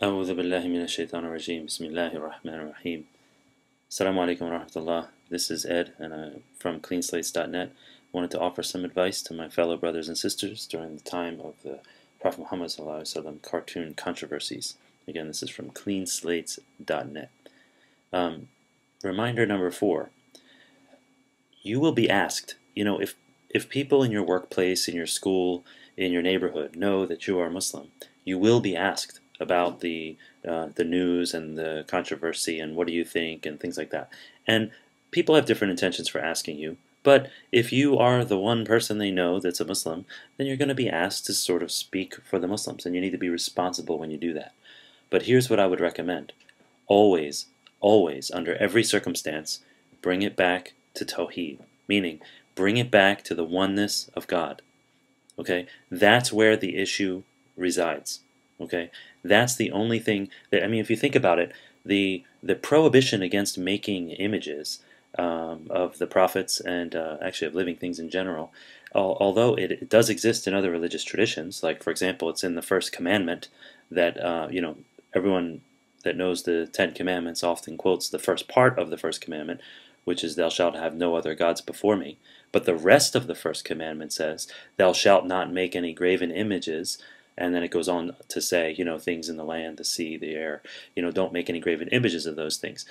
أعوذ بالله من الشيطان الرجيم. بسم الله الرحمن الرحيم. Assalamu alaikum wa rahmatullah. This is Ed, and I'm from cleanslates.net. I wanted to offer some advice to my fellow brothers and sisters during the time of the Prophet Muhammad ﷺ cartoon controversies. Again, this is from cleanslates.net. Reminder number 4. You will be asked, if people in your workplace, in your school, in your neighborhood know that you are Muslim, you will be asked about the news and the controversy and what do you think and things like that. And people have different intentions for asking you, but if you are the one person they know that's a Muslim, then you're going to be asked to sort of speak for the Muslims, and you need to be responsible when you do that. But here's what I would recommend. Always, always, under every circumstance, bring it back to Tawheed, meaning bring it back to the oneness of God. Okay? That's where the issue resides. Okay? That's the only thing that, if you think about it, the prohibition against making images of the prophets and actually of living things in general, although it does exist in other religious traditions, like for example, it's in the first commandment that everyone that knows the Ten Commandments often quotes the first part of the first commandment, which is, "Thou shalt have no other gods before me." But the rest of the first commandment says, "Thou shalt not make any graven images," and then it goes on to say, things in the land, the sea, the air, don't make any graven images of those things.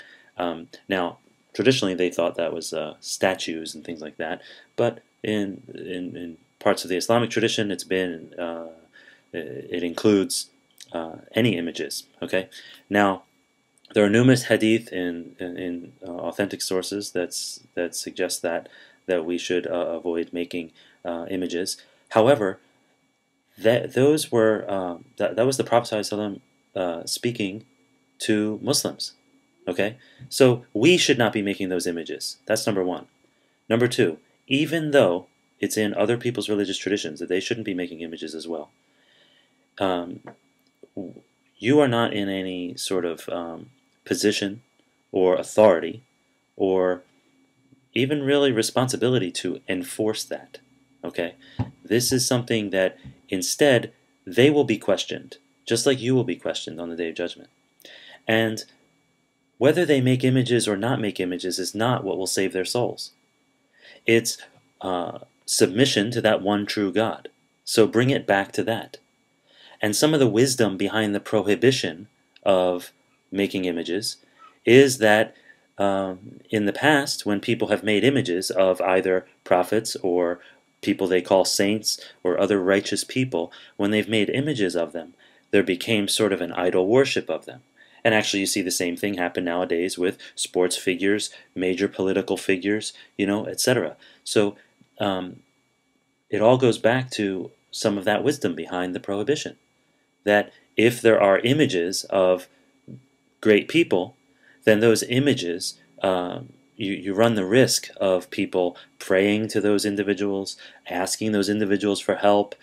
Now, traditionally they thought that was statues and things like that, but in parts of the Islamic tradition, it includes any images. Okay, now there are numerous hadith in authentic sources that suggest that we should avoid making images. However, that was the Prophet ﷺ speaking to Muslims. Okay, so we should not be making those images. That's number one. Number two, even though it's in other people's religious traditions that they shouldn't be making images as well, you are not in any sort of position or authority or even really responsibility to enforce that. Okay? This is something that instead they will be questioned, just like you will be questioned on the Day of Judgment. And whether they make images or not make images is not what will save their souls. It's submission to that one true God. So bring it back to that. And some of the wisdom behind the prohibition of making images is that in the past, when people have made images of either prophets or people they call saints or other righteous people, when they've made images of them, there became sort of an idol worship of them. And actually you see the same thing happen nowadays with sports figures, major political figures, etc. So it all goes back to some of that wisdom behind the prohibition. That if there are images of great people, then those images, you run the risk of people praying to those individuals, asking those individuals for help,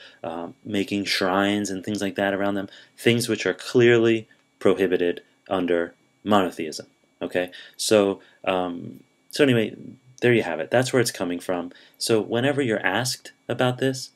making shrines and things like that around them, things which are clearly prohibited under monotheism. Okay, so anyway, there you have it. That's where it's coming from. So whenever you're asked about this,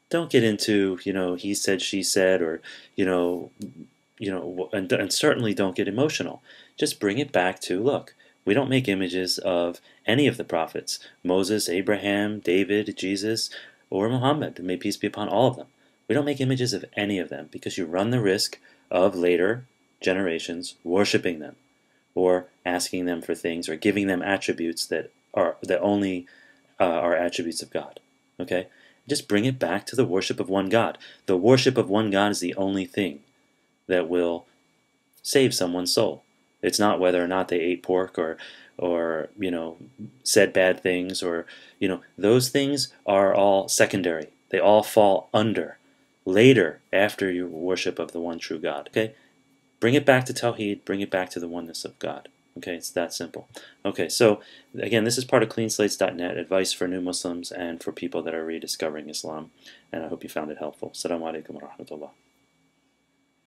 don't get into, he said, she said, or, and certainly don't get emotional. Just bring it back to, look, we don't make images of any of the prophets, Moses, Abraham, David, Jesus, or Muhammad, may peace be upon all of them. We don't make images of any of them because you run the risk of later generations worshiping them or asking them for things or giving them attributes that only are attributes of God. Okay? Just bring it back to the worship of one God. The worship of one God is the only thing that will save someone's soul. It's not whether or not they ate pork or said bad things or, those things are all secondary. They all fall under later after your worship of the one true God. Okay? Bring it back to Tawheed. Bring it back to the oneness of God. Okay, it's that simple. Okay, so again, this is part of cleanslates.net, advice for new Muslims and for people that are rediscovering Islam, and I hope you found it helpful. Assalamu alaikum wa rahmatullah.